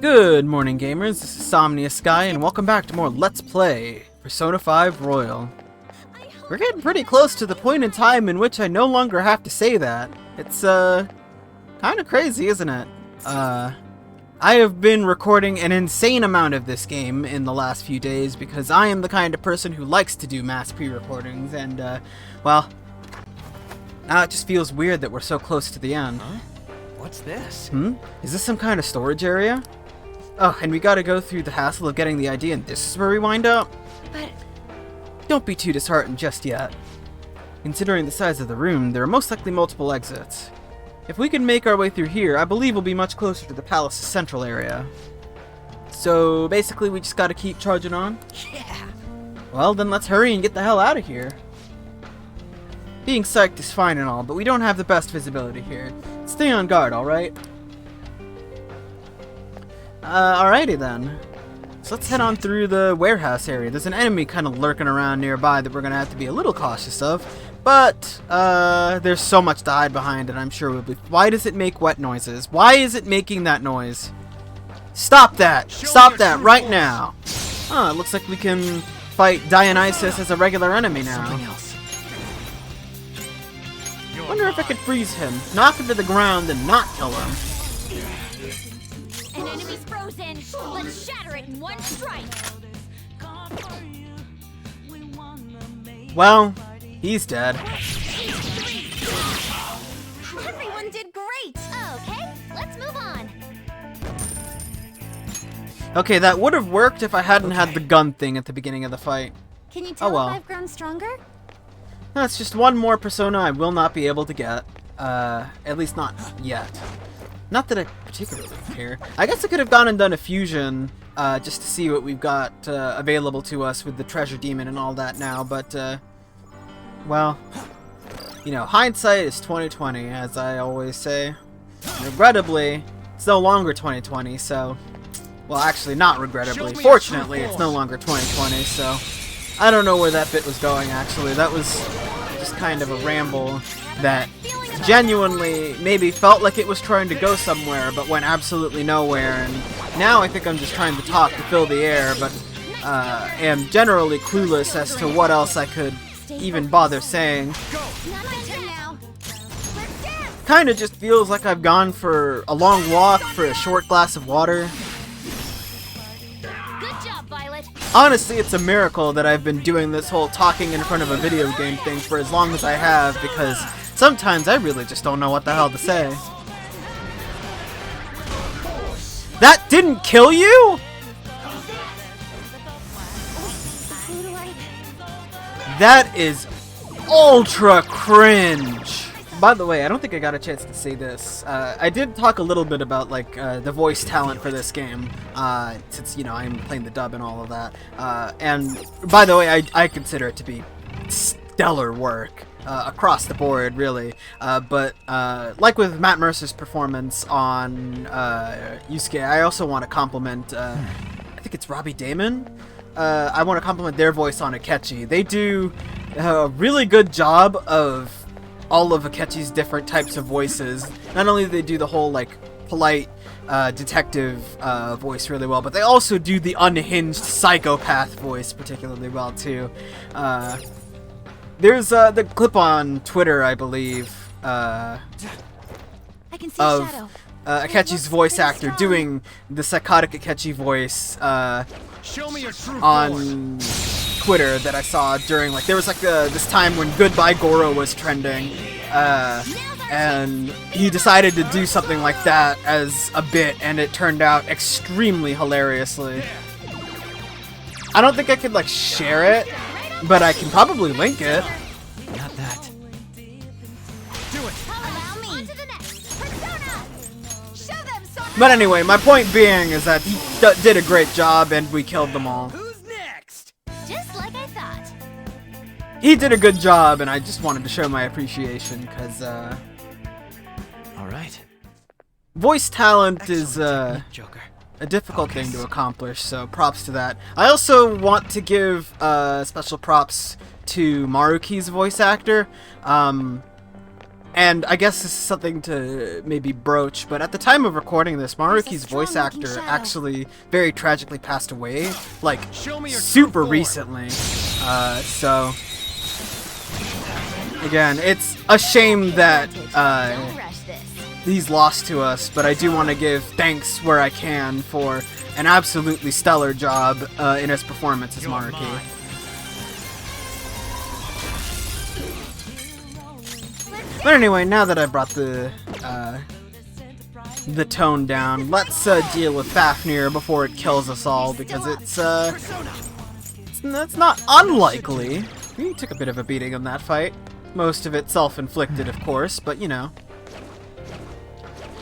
Good morning, gamers. This is SomniaSky, and welcome back to more Let's Play Persona 5 Royal. We're getting pretty close to the point in time in which I no longer have to say that. It's, kind of crazy, isn't it? I have been recording an insane amount of this game in the last few days because I am the kind of person who likes to do mass pre-recordings, and, well, now it just feels weird that we're so close to the end. Huh? What's this? Is this some kind of storage area? Oh, and we gotta go through the hassle of getting the ID, and this is where we wind up? But... Don't be too disheartened just yet. Considering the size of the room, there are most likely multiple exits. If we can make our way through here, I believe we'll be much closer to the palace's central area. So, basically we just gotta keep charging on? yeah! Well, then let's hurry and get the hell out of here. Being psyched is fine and all, but we don't have the best visibility here. Stay on guard, alright? Alrighty then. So let's head on through the warehouse area. There's an enemy kind of lurking around nearby that we're gonna have to be a little cautious of. But, there's so much to hide behind it, I'm sure we'll be... Why does it make wet noises? Why is it making that noise? Stop that! Stop that right now! Oh, it looks like we can fight Dionysus as a regular enemy now. Something else. Wonder if I could freeze him, knock him to the ground, and not kill him. An enemy's frozen! Let's shatter it in one strike! Well, he's dead. Everyone did great! Okay, let's move on. Okay, that would have worked if I hadn't had the gun thing at the beginning of the fight. Can you tell well. if I've grown stronger? That's just one more persona I will not be able to get. At least not yet. Not that I particularly care. I guess I could have gone and done a fusion, just to see what we've got available to us with the treasure demon and all that now, but, well, you know, hindsight is 20/20, as I always say. Regrettably, it's no longer 20/20, so, well, actually, not regrettably. Fortunately, it's no longer 20/20, so I don't know where that bit was going, actually. That was just kind of a ramble that genuinely maybe felt like it was trying to go somewhere, but went absolutely nowhere, and now I think I'm just trying to talk to fill the air, but am generally clueless as to what else I could even bother saying. Kinda just feels like I've gone for a long walk for a short glass of water. Honestly, it's a miracle that I've been doing this whole talking in front of a video game thing for as long as I have, because sometimes I really just don't know what the hell to say. That didn't kill you?! That is ultra cringe! By the way, I don't think I got a chance to say this. I did talk a little bit about, like, the voice talent for this game, since, you know, I'm playing the dub and all of that. And, by the way, I consider it to be stellar work, across the board, really. But, like with Matt Mercer's performance on, Yusuke, I also want to compliment, I think it's Robbie Damon? I want to compliment their voice on Akechi. They do a really good job of all of Akechi's different types of voices. Not only do they do the whole, like, polite detective voice really well, but they also do the unhinged psychopath voice particularly well, too. There's the clip on Twitter, I believe, I can see of shadow. Akechi's voice actor doing the psychotic Akechi voice Show me your true on Twitter that I saw during, like, there was like this time when Goodbye Goro was trending, and he decided to do something like that as a bit, and it turned out extremely hilariously. I don't think I could, like, share it, but I can probably link it. Not that. Do it. Allow me. On to the next. Persona. Show them something. But anyway, my point being is that he did a great job, and we killed them all. Who's next? Just like I thought. He did a good job, and I just wanted to show my appreciation, because, All right. voice talent is, Joker. a difficult thing to accomplish, so props to that. I also want to give, special props to Maruki's voice actor, And I guess this is something to maybe broach, but at the time of recording this, Maruki's voice actor actually very tragically passed away, like, super recently. So, again, it's a shame that he's lost to us, but I do want to give thanks where I can for an absolutely stellar job in his performance as Maruki. But anyway, now that I've brought the tone down, let's deal with Fafnir before it kills us all, because it's not unlikely. We took a bit of a beating on that fight. Most of it self-inflicted, of course, but you know.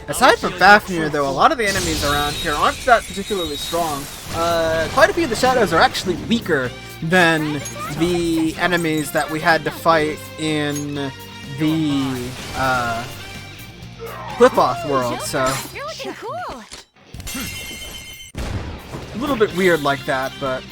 Aside from Fafnir, though, a lot of the enemies around here aren't that particularly strong. Quite a few of the shadows are actually weaker than the enemies that we had to fight in the Clipoth world, so You're looking cool. a little bit weird like that, but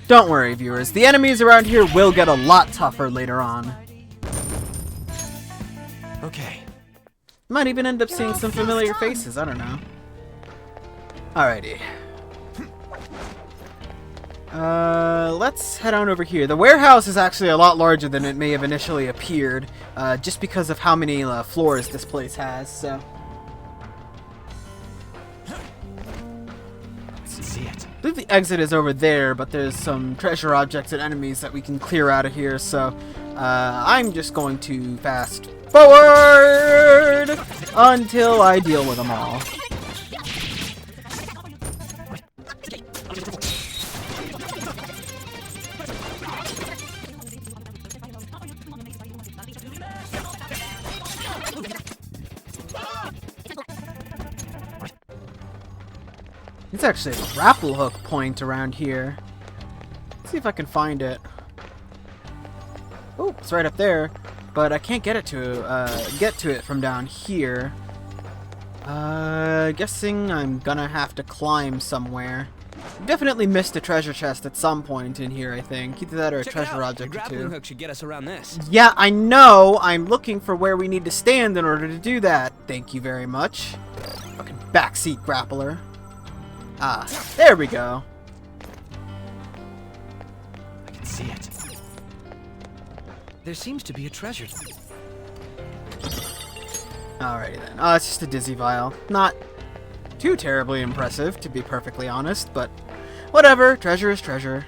don't worry, viewers, the enemies around here will get a lot tougher later on. Okay. Might even end up seeing some familiar faces, I don't know. Alrighty. Let's head on over here. The warehouse is actually a lot larger than it may have initially appeared, just because of how many floors this place has, so. See it. I believe the exit is over there, but there's some treasure objects and enemies that we can clear out of here, so I'm just going to fast forward until I deal with them all. It's actually a grapple hook point around here. Let's see if I can find it. Oh, it's right up there, but I can't get to it from down here. Guessing I'm gonna have to climb somewhere. Definitely missed a treasure chest at some point in here, I think. Either that or a treasure object or grappling two. hook should get us around this. Yeah, I know. I'm looking for where we need to stand in order to do that. Thank you very much. Fucking backseat grappler. Ah, there we go. I can see it. There seems to be a treasure. Alrighty then. Oh, it's just a dizzy vial. Not too terribly impressive, to be perfectly honest, but whatever. Treasure is treasure.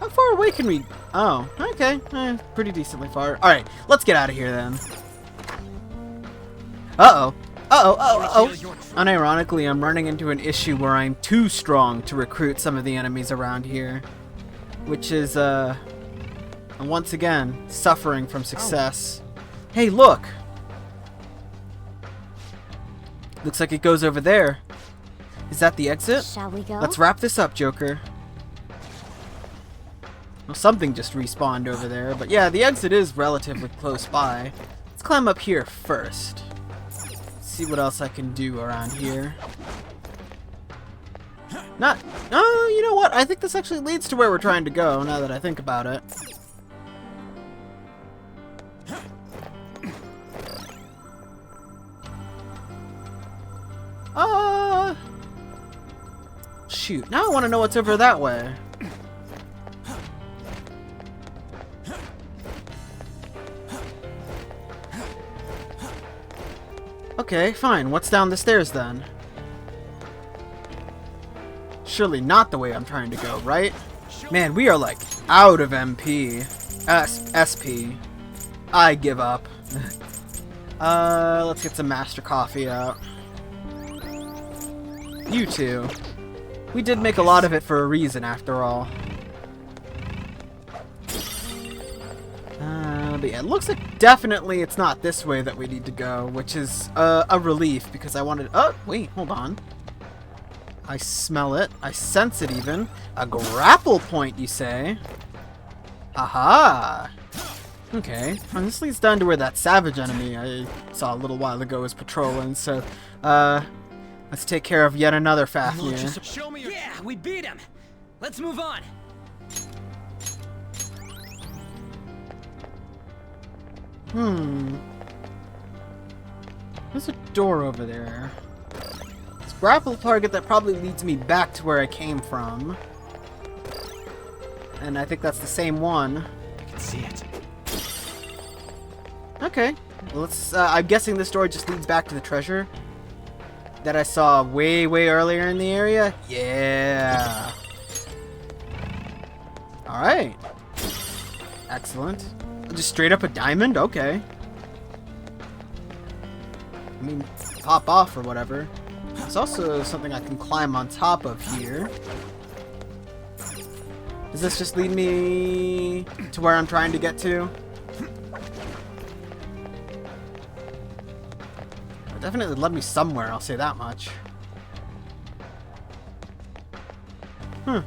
How far away can we... Oh, okay. Pretty decently far. Alright, let's get out of here then. Uh-oh. Uh-oh. Unironically, I'm running into an issue where I'm too strong to recruit some of the enemies around here. Which is, once again, suffering from success. Hey, look! Looks like it goes over there. Is that the exit? Shall we go? Let's wrap this up, Joker. Well, something just respawned over there, but yeah, the exit is relatively close by. Let's climb up here first. See what else I can do around here. Oh, you know what? I think this actually leads to where we're trying to go, now that I think about it. Shoot. Now I want to know what's over that way. Okay, fine. What's down the stairs then? Surely not the way I'm trying to go, right? Man, we are like out of MP. SP. I give up. Let's get some Master Coffee out. You too. We did make a lot of it for a reason, after all. But yeah, it looks like definitely it's not this way that we need to go, which is a relief, because I wanted... Oh, wait, hold on. I smell it. I sense it even. A grapple point, you say? Aha! Okay, and this leads down to where that savage enemy I saw a little while ago is patrolling, so, let's take care of yet another Fafnir. Show me yeah, we beat him. Let's move on. There's a door over there. It's a grapple target that probably leads me back to where I came from. And I think that's the same one. I can see it. Okay. Well, let's, I'm guessing this door just leads back to the treasure that I saw way, way earlier in the area. Yeah. Alright. Excellent. Just straight up a diamond? Okay. I mean, pop off or whatever. There's also something I can climb on top of here. Does this just lead me to where I'm trying to get to? It definitely led me somewhere, I'll say that much. I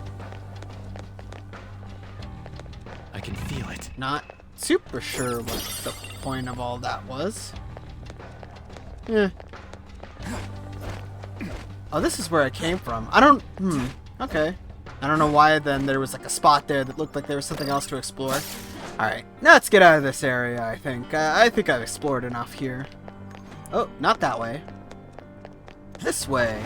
can feel it. Not super sure what the point of all that was. Yeah. Oh, this is where I came from. I don't... Okay. I don't know why then there was like a spot there that looked like there was something else to explore. Alright, now let's get out of this area, I think. I think I've explored enough here. Oh, not that way. This way.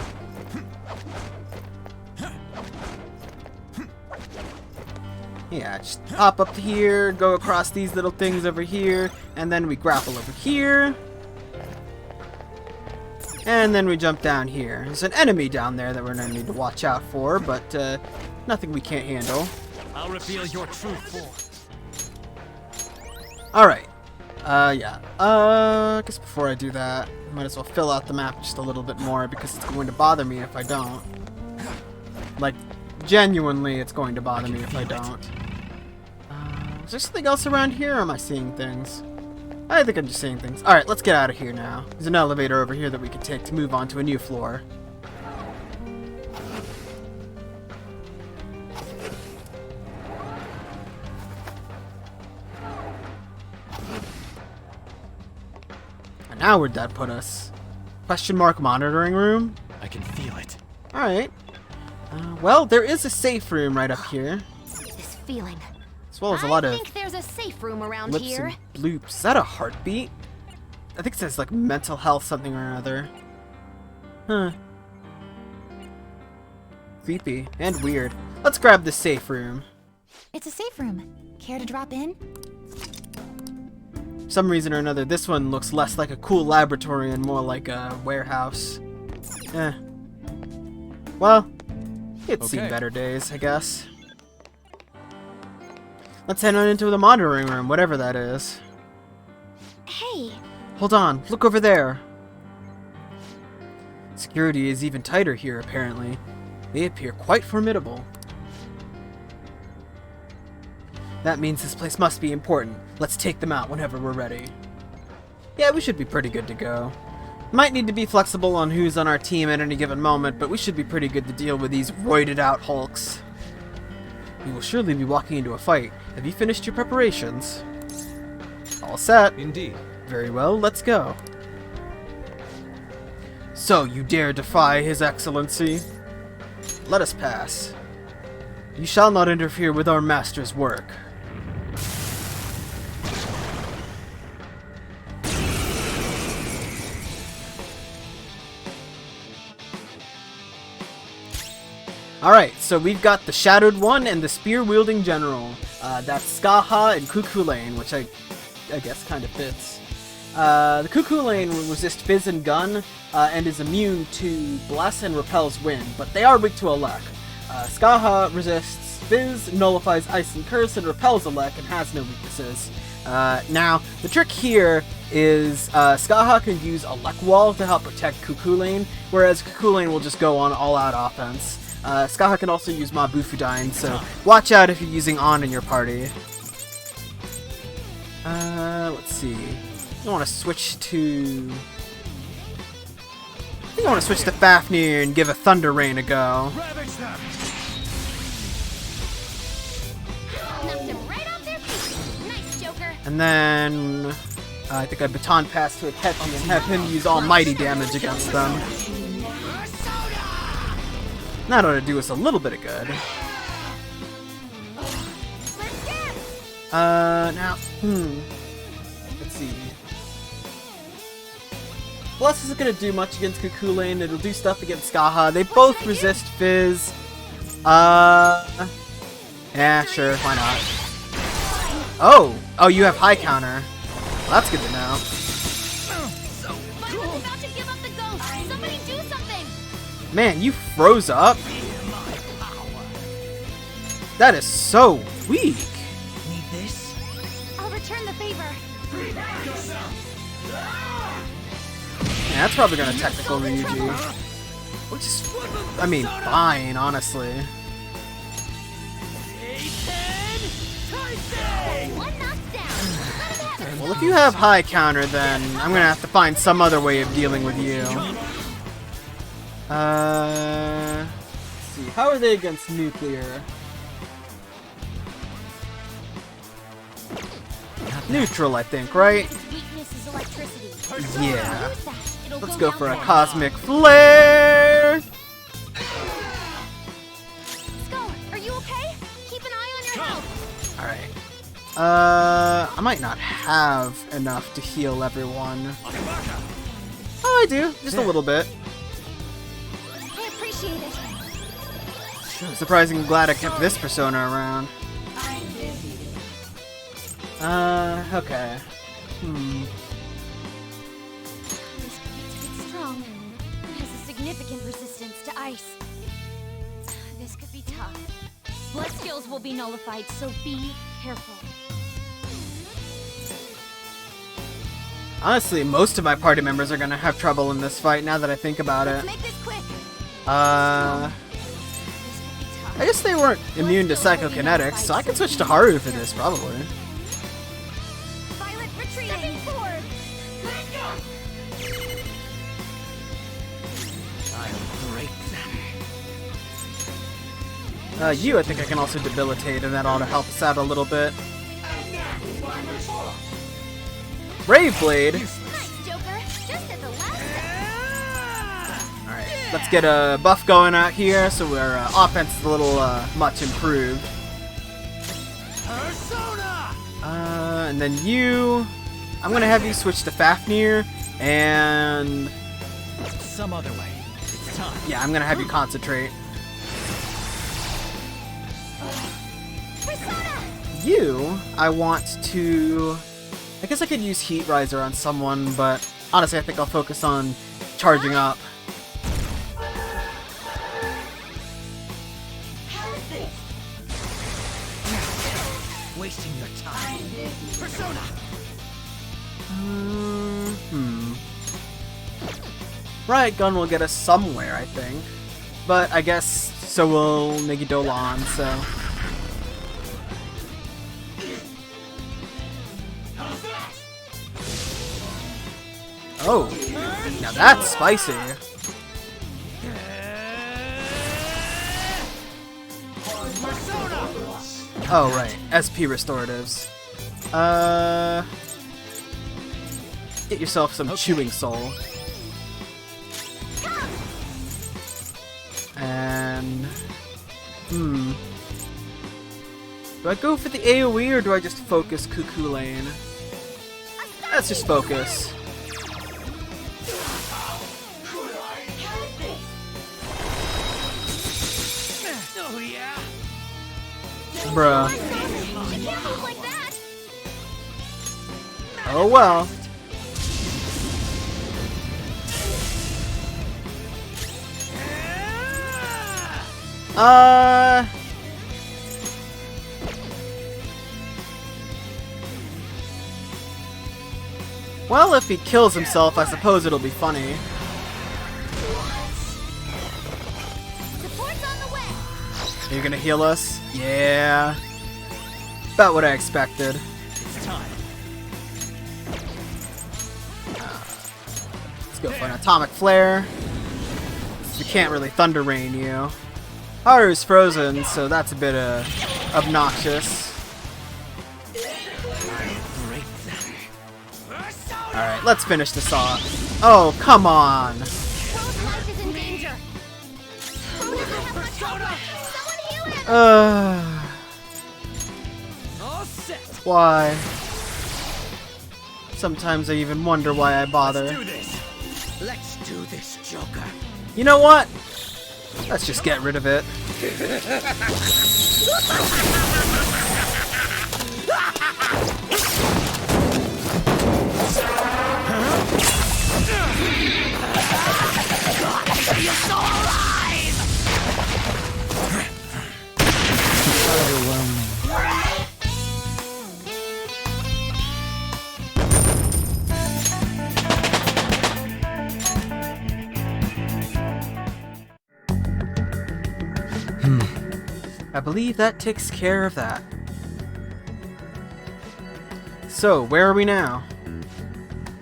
Yeah, just hop up to here, go across these little things over here, and then we grapple over here. And then we jump down here. There's an enemy down there that we're going to need to watch out for, but nothing we can't handle. I'll reveal your true form. Alright. Yeah. I guess before I do that, I might as well fill out the map just a little bit more because it's going to bother me if I don't. Like, genuinely, it's going to bother me if I don't. Is there something else around here, or am I seeing things? I think I'm just seeing things. Alright, let's get out of here now. There's an elevator over here that we can take to move on to a new floor. And now where'd that put us? Question mark monitoring room? I can feel it. Alright. Well, there is a safe room right up here. This feeling. As well as a lot I of think there's a safe room around blips here. and bloops. Is that a heartbeat? I think it says like mental health something or another. Huh. Creepy and weird. Let's grab the safe room. It's a safe room. Care to drop in? For some reason or another, this one looks less like a cool laboratory and more like a warehouse. Eh. Well, it's seen better days, I guess. Let's head on into the monitoring room, whatever that is. Hey, Hold on, look over there. Security is even tighter here, apparently. They appear quite formidable. That means this place must be important. Let's take them out whenever we're ready. Yeah, we should be pretty good to go. Might need to be flexible on who's on our team at any given moment, but we should be pretty good to deal with these roided out hulks. We will surely be walking into a fight. Have you finished your preparations? All set. Indeed. Very well, let's go. So, you dare defy His Excellency? Let us pass. You shall not interfere with our master's work. Alright, so we've got the Shadowed One and the Spear-Wielding General. That's Skaha and Cuchulainn, which I guess kind of fits. The Cuchulainn will resist Fizz and Gun, and is immune to Bless and repels Wind, but they are weak to Elec. Skaha resists Fizz, nullifies Ice and Curse, and repels Elec, and has no weaknesses. Now, the trick here is Skaha can use Elec Wall to help protect Cuchulainn, whereas Cuchulainn will just go on all-out offense. Skaha can also use Mabufudyne, so watch out if you're using On in your party. Let's see. I want to switch to... I think I want to switch to Fafnir and give a Thunder Rain a go. Ravage them. knocked them right off their feet. Nice, Joker. And then I think I baton pass to Akechi and have him use almighty damage against them. That ought to do us a little bit of good. Now, let's see. Bless isn't gonna do much against Cuckoo Lane. It'll do stuff against Skaha. They both resist Fizz. Yeah, sure, why not? Oh, you have high counter. Well, that's good to know. About to give up the ghost. Somebody do something. Man, you froze up. That is so weak. Need this? I'll return the favor. Yeah, that's probably gonna technical Ryuji. Which is, I mean, fine, honestly. One knockdown. Well, if you have high counter, then I'm gonna have to find some other way of dealing with you. Let's see, how are they against nuclear? Neutral, I think, right? Its weakness is electricity. Yeah. Use that. It'll Let's go go for a down cosmic flare! Let's go. Are you okay? Keep an eye on your health. Alright. I might not have enough to heal everyone. Oh, I do. Just a little bit. I appreciate it. Surprisingly glad I kept this persona around. Okay. This could be strong. It has a significant resistance to ice. This could be tough. Blood skills will be nullified, so be careful. Honestly, most of my party members are gonna have trouble in this fight now that I think about it. Make this quick. I This could be tough. guess they weren't immune to psychokinetics, so I can switch to Haru for this, probably. Violet retreating. Stepping forward. I'll break them. You, I think I can also debilitate, and that ought to help us out a little bit. Brave Blade! Nice, Joker. Just at the last second. Alright, let's get a buff going out here, so our offense is a little much improved. Persona! And then you... I'm gonna have you switch to Fafnir, and... Some other way. It's time. yeah, I'm gonna have you concentrate. Persona. You, I want to... I guess I could use Heat Riser on someone, but honestly I think I'll focus on charging up. Wasting your time. Persona! Riot Gun will get us somewhere, I think. But I guess so will Negidolan, so... oh, now that's spicy. Oh, right. SP restoratives. Get yourself some chewing soul. And... do I go for the AoE or do I just focus Cuckoo Lane? Let's just focus. Oh yeah? Bruh. You can't move like that. Oh well. Well, if he kills himself, I suppose it'll be funny. Support's on the way. Are you gonna heal us? Yeah. About what I expected. It's time. Let's go for an atomic flare. You can't really thunder rain you. Haru's frozen, so that's a bit obnoxious. I'll break Alright, let's finish this off. Oh, come on! Rose life is in danger. Rose doesn't have much hope left. Someone heal him! All set. Why? Sometimes I even wonder why I bother. Let's do this. Let's do this, Joker. You know what? Let's just get rid of it. You're so alive! Overwhelming. I believe that takes care of that. So, where are we now?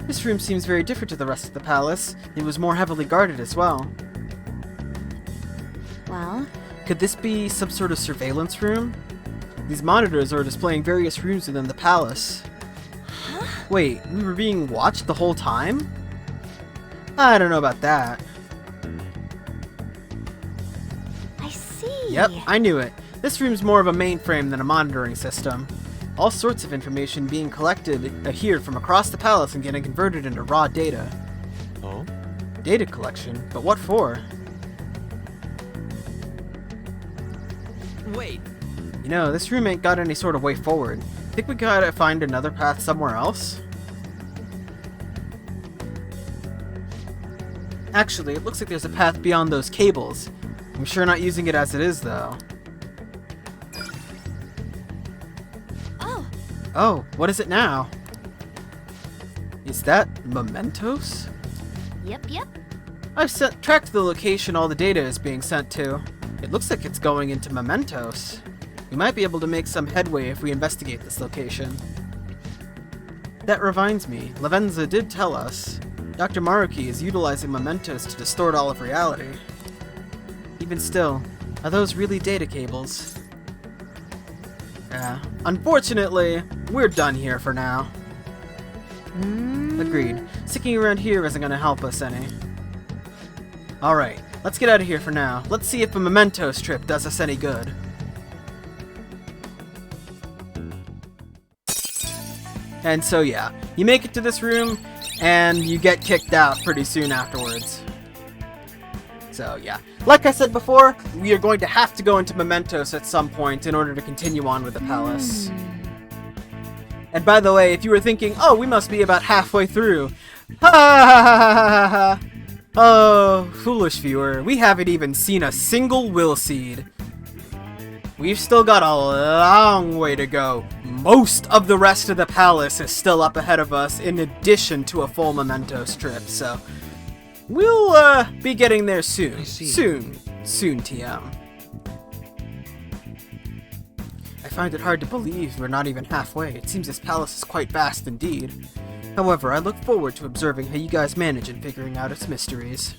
This room seems very different to the rest of the palace. It was more heavily guarded as well. Well, Could this be some sort of surveillance room? These monitors are displaying various rooms within the palace. Wait, we were being watched the whole time? I don't know about that. I see. Yep, I knew it. This room's more of a mainframe than a monitoring system. All sorts of information being collected here from across the palace and getting converted into raw data. Oh? Data collection? But what for? Wait. You know, this room ain't got any sort of way forward. Think we gotta find another path somewhere else? Actually, it looks like there's a path beyond those cables. I'm sure not using it as it is, though. Oh, Oh, what is it now? Is that mementos? yep. I've tracked the location all the data is being sent to. It looks like it's going into mementos. We might be able to make some headway if we investigate this location. That reminds me, Lavenza did tell us. Dr. Maruki is utilizing mementos to distort all of reality. Even still, are those really data cables? Yeah, unfortunately, we're done here for now. Agreed. Sticking around here isn't gonna help us any. Alright, let's get out of here for now. Let's see if a mementos trip does us any good. And so yeah, you make it to this room, and you get kicked out pretty soon afterwards. So yeah, like I said before, we are going to have to go into mementos at some point in order to continue on with the palace. And by the way, if you were thinking, oh, we must be about halfway through, ha ha ha ha ha ha. Oh, foolish viewer, we haven't even seen a single will seed. We've still got a long way to go. Most of the rest of the palace is still up ahead of us, in addition to a full mementos trip, so we'll be getting there soon. I see. Soon, TM. I find it hard to believe we're not even halfway. It seems this palace is quite vast indeed. However, I look forward to observing how you guys manage and figuring out its mysteries.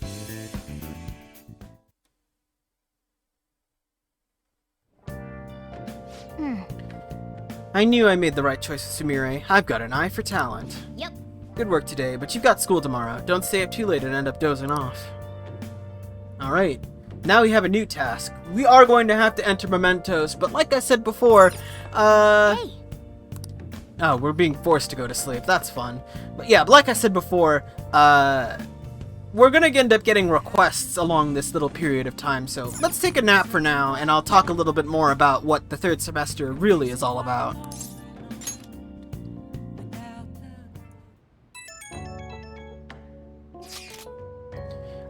I knew I made the right choice with Sumire. I've got an eye for talent. Yep. Good work today, but you've got school tomorrow. Don't stay up too late and end up dozing off. Alright, now we have a new task. We are going to have to enter mementos, but like I said before, Hey, oh, we're being forced to go to sleep. That's fun. But yeah, like I said before, we're gonna end up getting requests along this little period of time, so let's take a nap for now, and I'll talk a little bit more about what the third semester really is all about.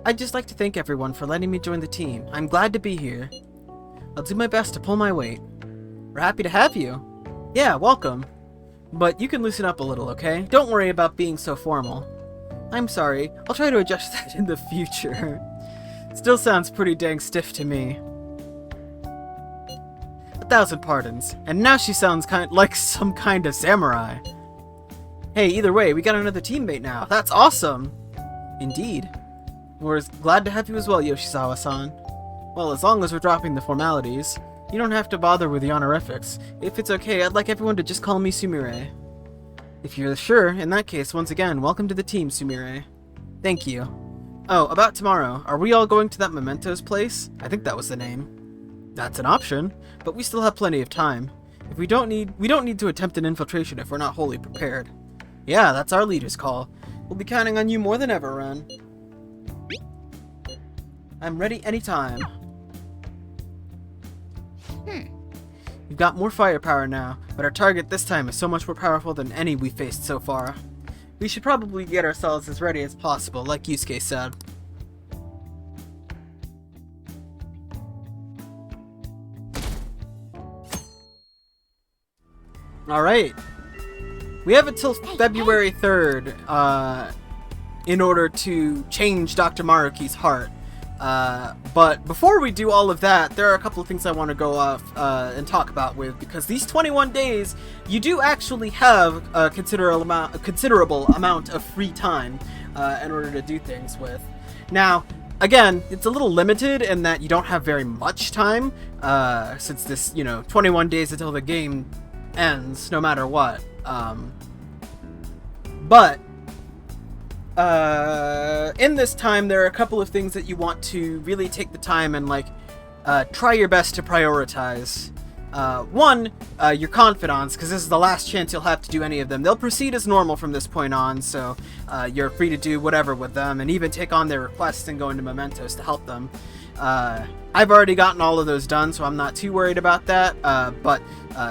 I'd just like to thank everyone for letting me join the team. I'm glad to be here. I'll do my best to pull my weight. We're happy to have you. Yeah, welcome. But you can loosen up a little, okay? Don't worry about being so formal. I'm sorry. I'll try to adjust that in the future. Still sounds pretty dang stiff to me. 1,000 pardons. And now she sounds like some kind of samurai. Hey, either way, we got another teammate now. That's awesome! Indeed. We're glad to have you as well, Yoshizawa-san. Well, as long as we're dropping the formalities, you don't have to bother with the honorifics. If it's okay, I'd like everyone to just call me Sumire. If you're sure, in that case, once again, welcome to the team, Sumire. Thank you. Oh, about tomorrow. Are we all going to that Mementos place? I think that was the name. That's an option, but we still have plenty of time. If we don't need to attempt an infiltration if we're not wholly prepared. Yeah, that's our leader's call. We'll be counting on you more than ever, Ren. I'm ready anytime. We've got more firepower now, but our target this time is so much more powerful than any we faced so far. We should probably get ourselves as ready as possible, like Yusuke said. Alright. We have until February 3rd, in order to change Dr. Maruki's heart. But before we do all of that, there are a couple of things I want to go off and talk about with, because these 21 days, you do actually have a considerable amount of free time in order to do things with. Now, again, it's a little limited in that you don't have very much time, since this, 21 days until the game ends, no matter what. But in this time, there are a couple of things that you want to really take the time and try your best to prioritize. One, your confidants, because this is the last chance you'll have to do any of them. They'll proceed as normal from this point on, so you're free to do whatever with them, and even take on their requests and go into Mementos to help them. I've already gotten all of those done, so I'm not too worried about that, but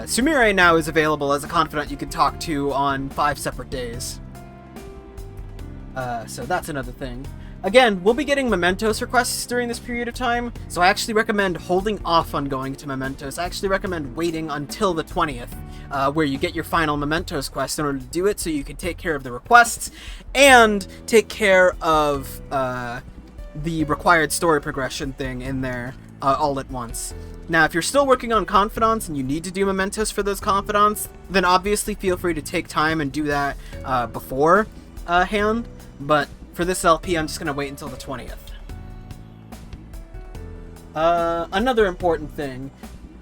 Sumire now is available as a confidant you can talk to on 5 separate days. So that's another thing. Again, we'll be getting Mementos requests during this period of time, so I actually recommend holding off on going to Mementos. I actually recommend waiting until the 20th, where you get your final Mementos quest in order to do it, so you can take care of the requests, and take care of the required story progression thing in there all at once. Now, if you're still working on confidants and you need to do Mementos for those confidants, then obviously feel free to take time and do that beforehand, but for this LP, I'm just going to wait until the 20th. Another important thing,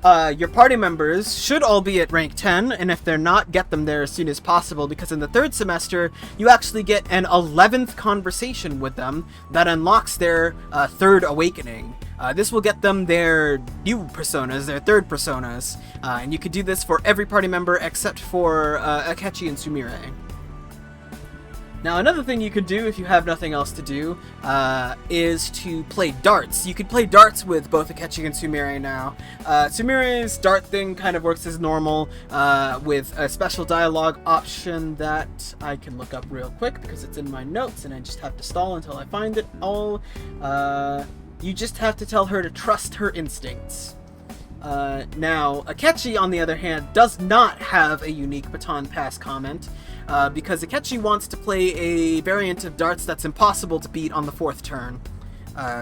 your party members should all be at rank 10, and if they're not, get them there as soon as possible, because in the 3rd semester, you actually get an 11th conversation with them that unlocks their 3rd awakening. This will get them their new personas, their 3rd personas, and you could do this for every party member except for Akechi and Sumire. Now, another thing you could do if you have nothing else to do is to play darts. You could play darts with both Akechi and Sumire now. Sumire's dart thing kind of works as normal with a special dialogue option that I can look up real quick because it's in my notes and I just have to stall until I find it all. You just have to tell her to trust her instincts. Now, Akechi, on the other hand, does not have a unique baton pass comment, because Akechi wants to play a variant of darts that's impossible to beat on the 4th turn.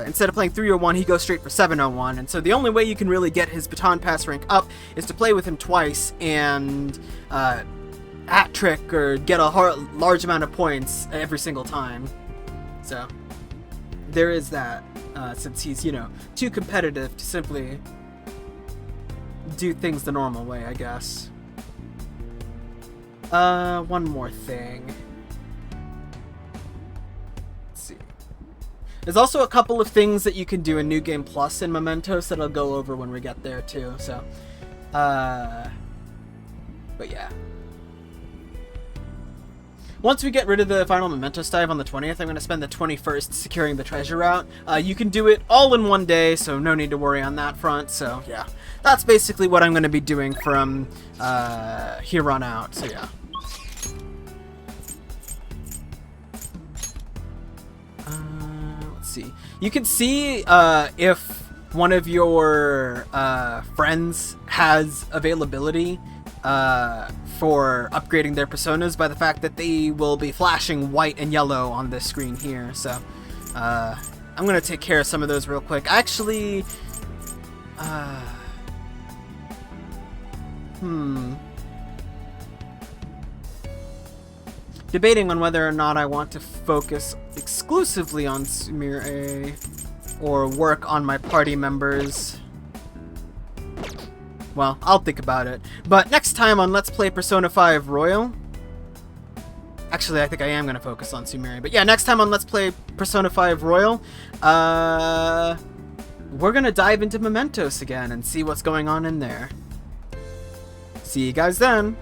Instead of playing 301, he goes straight for 701, and so the only way you can really get his baton pass rank up is to play with him twice and hat-trick or get a large amount of points every single time. So, there is that, since he's, too competitive to simply do things the normal way, I guess. One more thing. Let's see. There's also a couple of things that you can do in New Game Plus in Mementos that I'll go over when we get there too, so. But yeah. Once we get rid of the final Mementos dive on the 20th, I'm going to spend the 21st securing the treasure route. You can do it all in one day, so no need to worry on that front, so yeah. That's basically what I'm going to be doing from here on out, so yeah. Let's see. You can see if one of your friends has availability for upgrading their personas by the fact that they will be flashing white and yellow on this screen here. So I'm going to take care of some of those real quick. Actually, debating on whether or not I want to focus exclusively on Sumire or work on my party members. Well, I'll think about it. But next time on Let's Play Persona 5 Royal, Actually, I think I am going to focus on Sumeri. But yeah, next time on Let's Play Persona 5 Royal, we're going to dive into Mementos again and see what's going on in there. See you guys then!